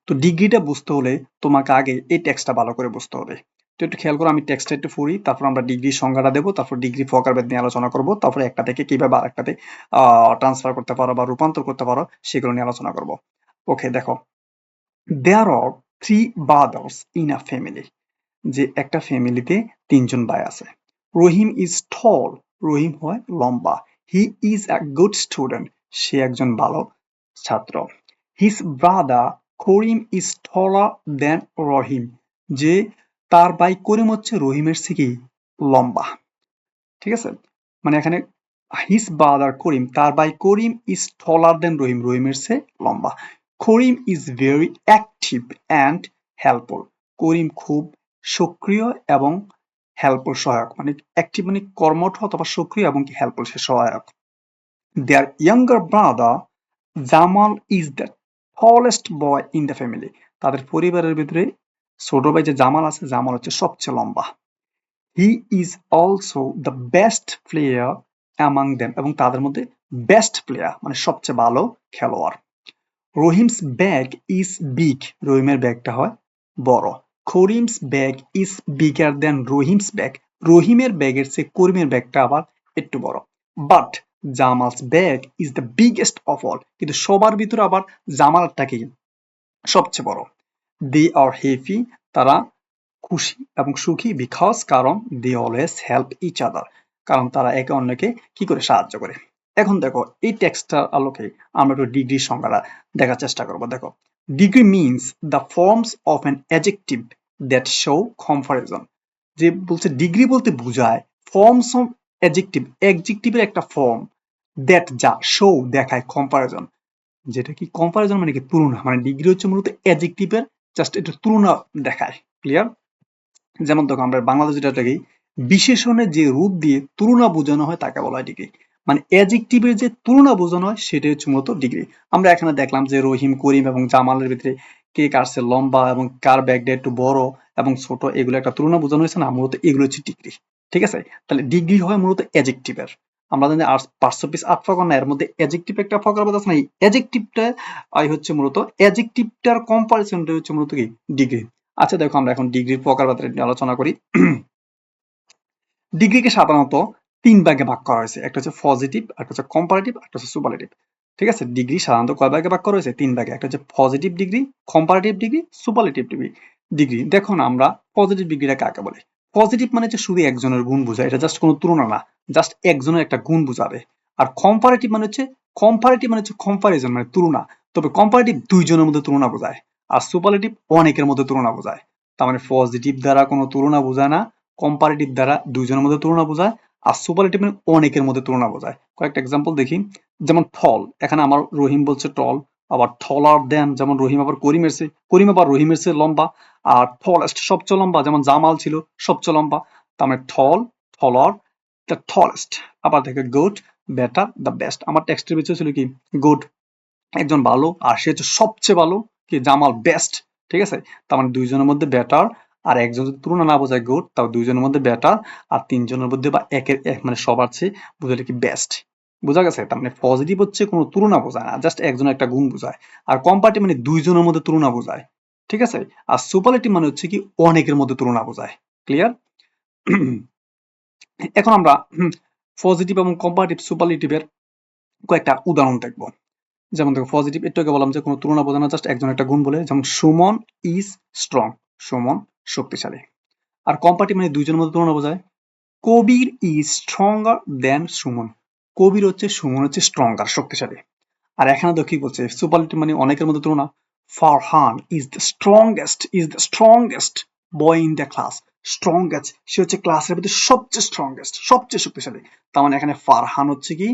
তো ডিগ্রিটা বুঝতে হলে তোমাকে আগে এই টেক্সটটা ভালো করে বুঝতে হবে। তো একটু খেয়াল করো, আমি টেক্সটটা একটু পড়ি, তারপর আমরা ডিগ্রির সংজ্ঞাটা দেবো, তারপর ডিগ্রি প্রকারভেদ নিয়ে আলোচনা করবো, তারপরে একটা থেকে কিভাবে আরেকটাতে ট্রান্সফার করতে পারো বা রূপান্তর করতে পারো সেগুলো নিয়ে আলোচনা করবো। ওকে, দেখো, there are three brothers in a family. যে একটা ফ্যামিলিতে তিনজন ভাই আছে। রহিম ইজ টল, রহিম হয় লম্বা। He is a good student, সে একজন ভালো ছাত্র। His brother Karim is taller than Rahim, যে তার ভাই করিম হচ্ছে রহিমের থেকে লম্বা। ঠিক আছে, মানে এখানে হিজ ব্রাদার করিম, তার ভাই করিম ইজ টলার দেন রহিম, রহিমের চেয়ে লম্বা। Karim is very active and helpful, Karim খুব সক্রিয় এবং হেল্পফুল সহায়ক, মানে অ্যাক্টিভ মানে কর্মঠ অথবা সক্রিয় এবং কি হেল্পফুল সে সহায়ক। Their younger brother Jamal is the tallest boy in the family, তাদের পরিবারের ভিতরে ছোট ভাই যে জামাল আছে, জামাল হচ্ছে সবচেয়ে লম্বা। He is also the best player among them, এবং তাদের মধ্যে বেস্ট প্লেয়ার মানে সবচেয়ে ভালো খেলোয়াড়। রহিমস ব্যাগ ইজ বিগ, রহিমের ব্যাগটা হয় বড়। Karim's bag is bigger than Rahim's bag, রহিমের ব্যাগের চেয়ে করিমের ব্যাগটা আবার একটু বড়। But Jamal's bag is the biggest of all, কিন্তু সবার ভিতরে আবার জামালটাকে সবচেয়ে বড়। দে আর হ্যাপি, তারা খুশি এবং সুখী, বিকজ কারণ they always help each other, কারণ তারা একে অন্যকে কি করে সাহায্য করে। এখন দেখো এই টেক্সটটার আলোকে আমরা একটু ডিগ্রির সংজ্ঞাটা দেখার চেষ্টা করবো। দেখো, degree means the forms of an adjective that show comparison, যে বলছে ডিগ্রি বলতে বোঝায় ফর্মস অফ অ্যাডজেক্টিভ, অ্যাডজেক্টিভের একটা ফর্ম, দ্যাট যা শো দেখায় কম্পারিজন, যেটা কি কম্পারিজন মানে কি তুলনা, মানে ডিগ্রি হচ্ছে মূলত অ্যাডজেক্টিভের জাস্ট একটু তুলনা দেখায়। ক্লিয়ার? যেমন দেখো, আমরা বাংলাদেশ যেটাকে বিশেষণের যে রূপ দিয়ে তুলনা বোঝানো হয় তাকে বলা হয় ডিগ্রি, মানে অ্যাডজেক্টিভের যে তুলনা বোঝানো হয় সেটাই হচ্ছে মূলত ডিগ্রি। আমরা এখানে দেখলাম যে রহিম, করিম এবং জামালের ভিতরে কে কার চেয়ে লম্বা এবং কার ব্যাগটা একটু বড় এবং ছোট, এগুলো একটা তুলনা বোঝানো হয়েছে না, মূলত এগুলো হচ্ছে ডিগ্রি। ঠিক আছে, তাহলে ডিগ্রি হয় মূলত অ্যাডজেক্টিভের। আমরা জানি পাঁচশো পিস আট ফকর না, এর মধ্যে অ্যাডজেক্টিভ একটা ফকর আছে না, এই অ্যাডজেক্টিভটা হচ্ছে মূলত অ্যাডজেক্টিভটার কম্পারিজনটা হচ্ছে মূলত কি ডিগ্রি। আচ্ছা দেখো, আমরা এখন ডিগ্রির প্রকারভেদ নিয়ে আলোচনা করি। ডিগ্রিকে সাধারণত তিন ভাগে ভাগ করা হয়েছে, একটা হচ্ছে পজিটিভ, একটা হচ্ছে কম্পারেটিভ, একটা হচ্ছে সুপারলেটিভ। ঠিক আছে, ডিগ্রি সাধারণত কয় ভাগে ভাগ করা হয়েছে? তিন ভাগে, একটা হচ্ছে positive degree, comparative degree, superlative degree. Degree দেখো না, আমরা পজিটিভ ডিগ্রিটা কাকে বলে? পজিটিভ মানে হচ্ছে শুধু একজনের গুণ বোঝায়, এটা জাস্ট কোনো তুলনা না, জাস্ট একজনের একটা গুণ বোঝাবে। আর কম্পারেটিভ মানে হচ্ছে কম্পারিজন মানে তুলনা, তবে কম্পারেটিভ দুইজনের মধ্যে তুলনা বোঝায়, আর সুপারলেটিভ অনেকের মধ্যে তুলনা বোঝায়। তার মানে পজিটিভ দ্বারা কোনো তুলনা বোঝায় না, কম্পারেটিভ দ্বারা দুইজনের মধ্যে তুলনা বোঝায়, আর সুপারলেটিভ মানে অনেকের মধ্যে তুলনা বোঝায়। কয়েকটা এক্সাম্পল দেখি, যেমন টল, এখানে আমার রহিম বলছে টল, আবার টলার দেন যেমন রহিম আবার করিম আবার রহিমের চেয়ে লম্বা। আর টলেস্ট সবচেয়ে লম্বা, যেমন জামাল ছিল সবচেয়ে লম্বা। তার মানে টল, টলার, দ্য টলেস্ট। আবার দেখে গুড, বেটার, দ্য বেস্ট। আমার টেক্সটের ভিতরে ছিল কি গুড, একজন ভালো, আর সে হচ্ছে সবচেয়ে ভালো, কি জামাল বেস্ট। ঠিক আছে, তার মানে দুইজনের মধ্যে বেটার, আর একজন যদি তুলনা না বোঝায় গুড, তাও দুইজনের মধ্যে বেটার, আর তিনজনের মধ্যে বা একের এক মানে সবার চেয়ে বুঝালে কি বেস্ট। বোঝা গেছে? তার মানে পজিটিভ হচ্ছে কোনো তুলনা বোঝায় না, জাস্ট একজনের একটা গুণ বোঝায়। আর কম্পারেটিভ মানে দুইজনের মধ্যে তুলনা বোঝায়। ঠিক আছে, আর সুপারলেটিভ মানে হচ্ছে কি অনেকের মধ্যে তুলনা বোঝায়। ক্লিয়ার? এখন আমরা পজিটিভ এবং কম্পারেটিভ সুপারলেটিভের কয়েকটা উদাহরণ দেখবো। যেমন দেখো, পজিটিভ একটু আগে বললাম যে কোনো তুলনা বোঝানো, জাস্ট একজন একটা গুণ বলে, যেমন সুমন ইজ স্ট্রং, সুমন শক্তিশালী। আর কম্পারেটিভ মানে দুইজনের মধ্যে তুলনা বোঝায়, কবির ইজ স্ট্রঙ্গার দেন সুমন, কবির হচ্ছে সুমন হচ্ছে স্ট্রঙ্গার শক্তিশালী। আর এখানে তো কি বলছে, সুপারলেটিভ মানে অনেকের মধ্যে তুলনা, Farhan is the strongest boy in the class, strongest সে হচ্ছে ক্লাসের ভিতরে সবচেয়ে স্ট্রংগেস্ট সবচেয়ে শক্তিশালী। তার মানে এখানে ফারহান হচ্ছে কি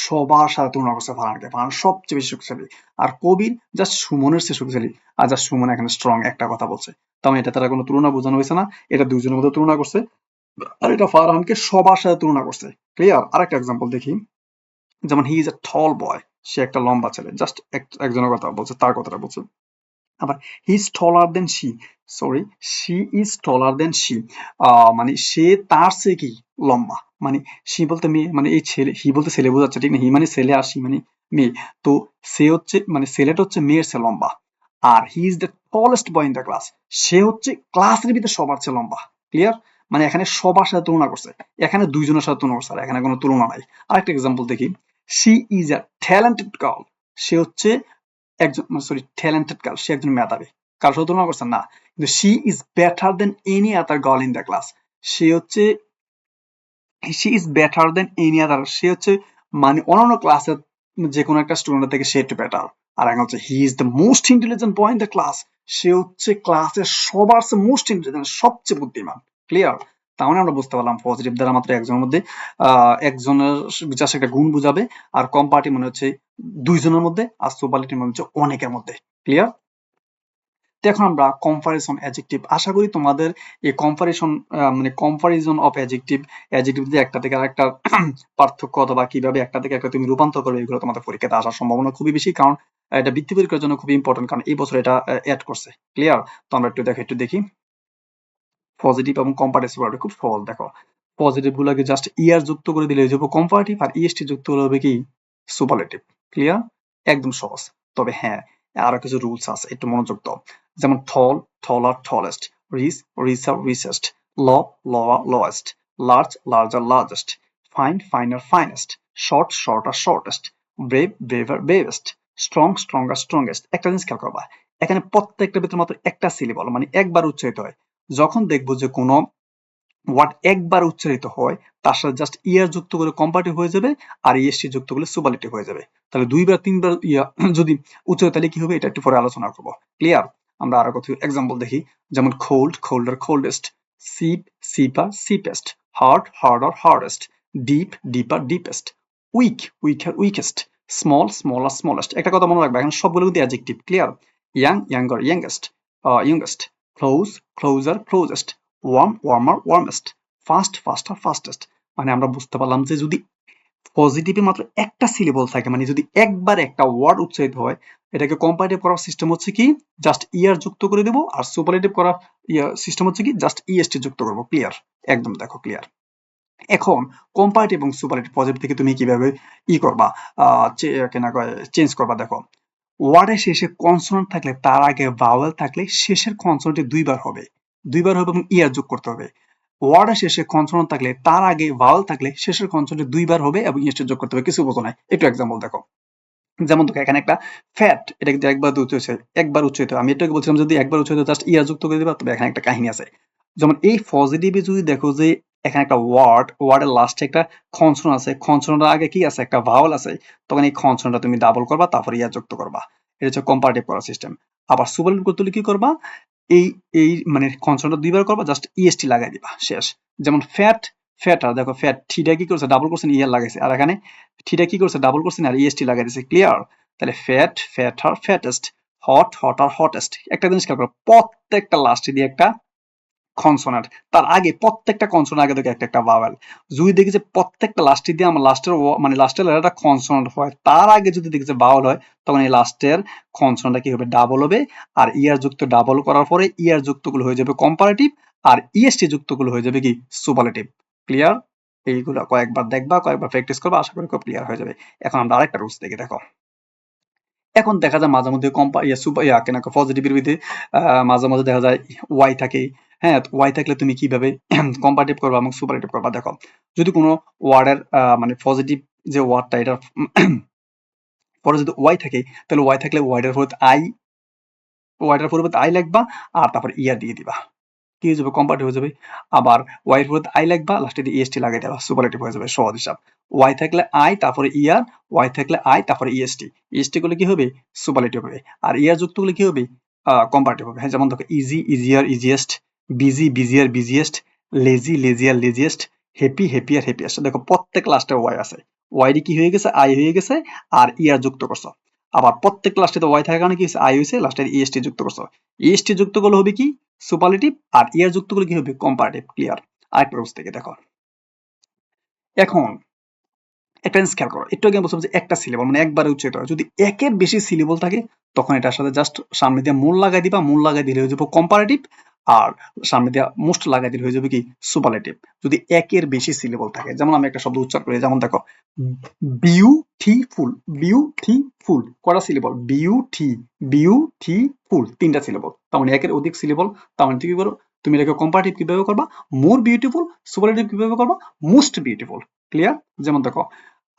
সবার সাথে তুলনা করছে ফারহানকে, ফারহান সবচেয়ে বেশি শক্তিশালী। আর কবির জাস্ট সুমনের চেয়ে শক্তিশালী, আর জাস্ট সুমন এখানে স্ট্রং একটা কথা বলছে। তার মানে এটা তারা কোনো তুলনা বোঝানো হয়েছে না, এটা দুজনের মধ্যে তুলনা করছে, আর এটা ফারহানকে সবার সাথে তুলনা করছে। ক্লিয়ার? আরেকটা এক্সাম্পল দেখি, যেমন হি ইজ এ টল বয়, সে একটা লম্বা ছেলে, জাস্ট একজনের কথা বলছে, তার কথাটা বলছে। আবার he is taller than she, sorry, she is taller than she, মানে সে তার চেয়ে কি লম্বা, মানে শি বলতে মেয়ে, মানে এই ছেলে, হি বলতে ছেলে বোঝাচ্ছে, ঠিক না? হি মানে ছেলে আর শি মানে মেয়ে। তো সে হচ্ছে মানে ছেলেটা হচ্ছে মেয়ের চেয়ে লম্বা। আর he is the tallest boy in the class, সে হচ্ছে ক্লাসের ভিতরে সবার চেয়ে লম্বা। ক্লিয়ার? মানে এখানে সবার সাথে তুলনা করছে, এখানে দুইজনের সাথে তুলনা করছে, আর এখানে কোনো তুলনা নাই। আরেকটা এক্সাম্পল দেখি, she is a talented girl, সে হচ্ছে একজন, সরি ট্যালেন্টেড গার্ল, সে একজন মেধাবী। কার সাথে তুলনা করছে? না। কিন্তু she is better than any other girl in the class, সে হচ্ছে, she is better than any other, সে হচ্ছে মানে অন্যান্য ক্লাসের যে কোনো একটা স্টুডেন্টের থেকে সে একটু বেটার। আর এখন হচ্ছে he is the most intelligent boy in the class, সে হচ্ছে ক্লাসের সবার মোস্ট ইন্টেলিজেন্ট, সবচেয়ে বুদ্ধিমান। ক্লিয়ার? তার মানে আমরা বুঝতে পারলাম পজিটিভ দ্বারা মাত্র একজনের মধ্যে একজনের জাস্ট একটা গুণ বুঝাবে, আর কম্পারেটিভ মানে হচ্ছে দুইজনের মধ্যে, আর সুপারলেটিভ মানে হচ্ছে অনেকের মধ্যে। ক্লিয়ার? তো এখন আমরা কম্পারিজন অ্যাডজেক্টিভ, আশা করি তোমাদের এই কম্পারিজন মানে কম্পারিজন অফ অ্যাডজেক্টিভ, অ্যাডজেক্টিভ দিয়ে একটা থেকে আরেকটা পার্থক্য অথবা কিভাবে একটা থেকে একটা তুমি রূপান্তর করবে, এগুলো তোমাদের পরীক্ষাতে আসার সম্ভাবনা খুবই বেশি, কারণ এটা বৃত্তি পরীক্ষার জন্য খুবই ইম্পর্টেন্ট, কারণ এই বছর এটা অ্যাড করছে। ক্লিয়ার? তো আমরা একটু দেখি পজিটিভ এবং কম্পারেটিভ খুব সহজ। দেখো পজিটিভ গুলোকে জাস্ট ইয়ার যুক্ত করে দিলে হয়ে যাবে কম্পারেটিভ, আর ইএসটি যুক্ত করলে হবে কি সুপারলেটিভ। ক্লিয়ার? একদম সহজ। তবে হ্যাঁ, আরো কিছু রুলস আছে, একটু মনোযোগ দাও। যেমন tall, taller, tallest; rich, richer, richest; low, lower, lowest; large, larger, largest; fine, finer, finest; short, shorter, shortest; brave, braver, bravest; strong, stronger, strongest. একটা জিনিস খেয়াল করবা, এখানে প্রত্যেকটা ভিতরে মাত্র একটা সিলেবল, মানে একবার উচ্চারিত হয়। যখন দেখবো যে কোনো ওয়ার্ড একবার উচ্চারিত হয়, তার সাথে জাস্ট ইয়ার যুক্ত করে কম্পারেটিভ হয়ে যাবে, আর ইএসটি যুক্ত করলে সুপারলেটিভ হয়ে যাবে। তাহলে দুইবার তিনবার ইয়া যদি উচ্চারিত, তাহলে কি হবে এটা একটু পরে আলোচনা করবো। ক্লিয়ার? আমরা আরো কিছু এক্সাম্পল দেখি, যেমন cold, colder, coldest; cheap, cheaper, cheapest; hard, harder, hardest; deep, deeper, deepest; weak, weaker, weakest; small, smaller, smallest. একটা কথা মনে রাখবে, এখন সবগুলো কিন্তু adjective. Clear? Young, younger, youngest; youngest; close, closer, closest; warm, warmer, warmest; fast, faster, fastest. মানে আমরা বুঝতে পারলাম যে যদি পজিটিভে মাত্র একটা সিলেবল থাকে, মানে যদি একবার একটা ওয়ার্ড উচ্চারিত হয়, এটাকে কম্পারেটিভ করার সিস্টেম হচ্ছে কি জাস্ট ইয়ার যুক্ত করে দেবো, আর সুপারলেটিভ করার সিস্টেম হচ্ছে কি জাস্ট ইএসটি যুক্ত করবো। ক্লিয়ার? একদম দেখো ক্লিয়ার। এখন কম্পারেটিভ এবং সুপারলেটিভ পজিটিভ থেকে তুমি কিভাবে করবা, চেঞ্জ করবা। দেখো ওয়ার্ডের শেষে কনসোনেন্ট থাকলে, তার আগে ভাওয়েল থাকলে, শেষের কনসোনেন্টে দুইবার হবে, দুইবার হবে এবং ইয়ার যোগ করতে হবে। ওয়ার্ডের শেষে কনসোনেন্ট থাকলে, তার আগে ভাওয়েল থাকলে, শেষের কনসোনেন্টে দুইবার হবে এবং ইয়ের যোগ করতে হবে। কিছু বোঝো নাই? একটু এক্সাম্পল দেখো। যেমন দেখো এখানে একটা ফ্যাট, এটা কিন্তু একবার উচ্চারিত। আমি এটাকে বলছিলাম যদি একবার উচ্চারিত জাস্ট ইয়ার যুক্ত করে দিবা, তবে এখানে একটা কাহিনী আছে। যেমন এই পজিটিভে যদি দেখো যে এখানে একটা ওয়ার্ডের লাস্টে একটা কনসোনেন্ট আছে, কনসোনেন্টের আগে কি আছে, একটা ভাওয়েল আছে, তখন এই কনসোনেন্টটা তুমি ডাবল করবা, তারপর ইয়ার যুক্ত করবা। এটা হচ্ছে কম্পারেটিভ করার সিস্টেম। আবার সুপারলেটিভ করতে হলে কি করবা, এই এই মানে কনসোনেন্টটা দুইবার করবা, জাস্ট ইএসটি লাগাই দিবা, শেষ। যেমন ফ্যাট, ফ্যাটার, দেখো ফ্যাট থিটা কি করছে, ডাবল করছেন, ইয়ার লাগাইছে, আর এখানে থিটা কি করছে, ডাবল করছেন আর ইএসটি লাগাই দিছে। ক্লিয়ার? তাহলে fat, fatter, fattest; hot, hotter, hottest. একটা জিনিস খেয়াল করো, প্রত্যেকটা লাস্টে দিয়ে একটা কনসোনেন্ট, তার আগে প্রত্যেকটা কনসোনেন্ট আগে থেকে একটা একটা ভাওয়েল। যদি দেখি যে প্রত্যেকটা লাস্টে দিয়ে আমার লাস্টের মানে লাস্টের লেটারটা কনসোনেন্ট হয়, তার আগে যদি দেখি যে ভাওয়েল হয়, তখন এই লাস্টের কনসোনেন্টটা কি হবে, ডাবল হবে। আর ইয়ার যুক্ত ডাবল করার পরে ইয়ার যুক্তগুলো হয়ে যাবে কম্পারেটিভ, আর ইএসটি যুক্তগুলো হয়ে যাবে কি সুপারলেটিভ। ক্লিয়ার? এইগুলো কয়েকবার দেখবা, কয়েকবার প্র্যাকটিস করবা, আশা করি খুব ক্লিয়ার হয়ে যাবে। এখন আমরা আরেকটা রুলস দেখি। দেখো এখন দেখা যায় মাঝে মধ্যে পজিটিভের ভিতরে মাঝে মাঝে দেখা যায় ওয়াই থাকে। হ্যাঁ, ওয়াই থাকলে তুমি কিভাবে কম্পারেটিভ করবা এবং সুপারলেটিভ করবা। দেখো যদি কোনো ওয়ার্ডের মানে পজিটিভ যে ওয়ার্ডটা, এটা পরে যদি ওয়াই থাকে, তাহলে ওয়াই থাকলে ওয়াইটার পরিবর্তে আই লিখবা, আর তারপর ইয়ার দিয়ে দিবা, কি হয়ে যাবে, কম্পারেটিভ হয়ে যাবে। আবার ওয়াই এর পরিবর্তে আই লিখবা, লাস্টে দিয়ে ইএসটি লাগাই দেবা, সুপারলেটিভ হয়ে যাবে। সহজ হিসাব। ওয়াই থাকলে আই, তারপরে ইয়ার; ওয়াই থাকলে আই, তারপরে ইএসটি; ইএসটি করলে কি হবে, সুপারলেটিভ হবে। আর ইয়ার যুক্ত করলে কি হবে, কম্পারেটিভ হবে। হ্যাঁ, যেমন দেখো easy, easier, easiest; busy, busier, busiest; lazy, lazier, laziest; happy, happier, happiest. দেখো প্রত্যেক লাস্টে ওয়াই আছে, ওয়াই কি হয়ে গেছে, আই হয়ে গেছে, আর ইয়ার যুক্ত করছো। আবার প্রত্যেক লাস্টে তো ওয়াই থাকার কারণে কি হয়েছে, আই হয়েছে, লাস্টে ইএসটি যুক্ত করছো। ইএসটি যুক্ত করলে হবে কি সুপারলেটিভ, আর ইয়ার যুক্ত করলে কি হবে, কম্পারেটিভ। ক্লিয়ার? আরেকটা রুলস থেকে দেখো। এখন একটা জিনিস খেয়াল করো, একটু আগে বলছিলাম যে একটা সিলেবল মানে একবারে উচ্চারিত হয়, যদি একের বেশি সিলেবল থাকে, তখন এটার সাথে জাস্ট সামনে দিয়ে মূল লাগাই দিবা, মূল লাগাই দিলে হয়ে যাবে কম্পারেটিভ, আর সামনে দিয়ে মোস্ট লাগাই দিলে হয়ে যাবে কি সুপারলেটিভ। যদি একের বেশি সিলেবল থাকে, যেমন আমি একটা শব্দ উচ্চারণ করি, যেমন দেখো বিউটিফুল, বিউটিফুল কটা সিলেবল? বিউটিফুল তিনটা সিলেবল, তার মানে একের অধিক সিলেবল। তার মানে কি করো তুমি এটাকে কম্পারেটিভ কিভাবে করবা? মোর বিউটিফুল, সুপারলেটিভ কিভাবে করবা? Most beautiful. ক্লিয়ার? যেমন দেখো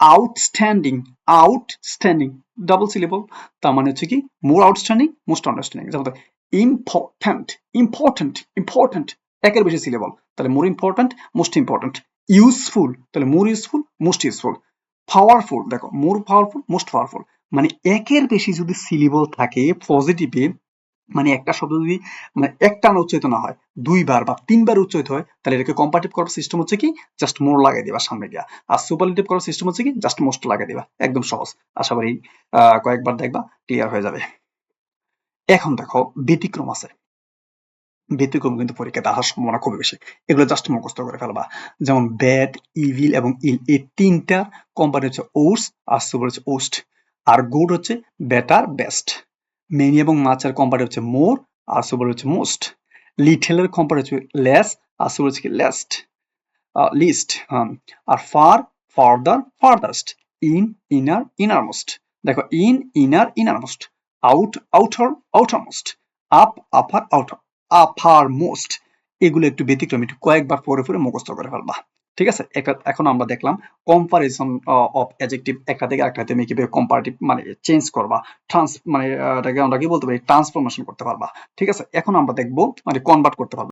আউটস্ট্যান্ডিং, আউটস্ট্যান্ডিং ডাবল সিলেবল, তার মানে হচ্ছে কি মোর আউটস্ট্যান্ডিং, মোস্ট আন্ডারস্ট্যান্ডিং। যেমন ইম্পর্ট্যান্ট, ইম্পর্ট্যান্ট, ইম্পর্ট্যান্ট একের বেশি সিলেবল, তাহলে more important, most important. Useful, তাহলে more useful, most useful. Powerful, দেখো মোর পাওয়ারফুল, মোস্ট পাওয়ারফুল। মানে একের বেশি যদি সিলেবল থাকে পজিটিভে, মানে একটা শব্দ যদি মানে একটানা উচ্চারিত না হয়, দুইবার বা তিনবার উচ্চারিত হয়, তাহলে এটাকে কম্পারেটিভ করার সিস্টেম হচ্ছে কি জাস্ট মোর লাগাই দিবা সামনে দিয়া। আর সুপারলেটিভ করার সিস্টেম হচ্ছে কি জাস্ট মোস্ট লাগাই দিবা। একদম সহজ, আশা করি কয়েকবার দেখবা ক্লিয়ার হয়ে যাবে। এখন দেখো ব্যতিক্রম আছে, ব্যতিক্রম কিন্তু পরীক্ষাতে আসার সম্ভাবনা খুবই বেশি, এগুলো জাস্ট মুখস্থ করে ফেলবা। যেমন ব্যাড, ইভিল এবং ইল, এই তিনটা কোম্পানি হচ্ছে ওটস, আর সুপার হচ্ছে ওস্ট, আর গুড হচ্ছে বেটার, বেস্ট। মেনি এবং মাছের কোম্পানি হচ্ছে মোর, আর সুপার হচ্ছে মোস্ট। লিটেলের কোম্পানি হচ্ছে লেস, আর সুপার হচ্ছে লেস্ট, লিস্ট। আর far, farther, farthest. In, inner, innermost. দেখো in, inner, innermost. Out, outer, outermost. Up, upper, outer, uppermost. এগুলো একটু ব্যতিক্রম, একটু কয়েকবার পরে পরে মুখস্থ করে ফেলবা। ঠিক আছে? এখন আমরা দেখলাম কম্পারিজন অফ অ্যাডজেক্টিভ, একটা থেকে আরেকটা তুমি কিভাবে কম্পারেটিভ মানে চেঞ্জ করবা, মানে এটাকে আমরা কি বলতে পারি ট্রান্সফরমেশন করতে পারবা। ঠিক আছে? এখন আমরা দেখবো মানে কনভার্ট করতে পারবা।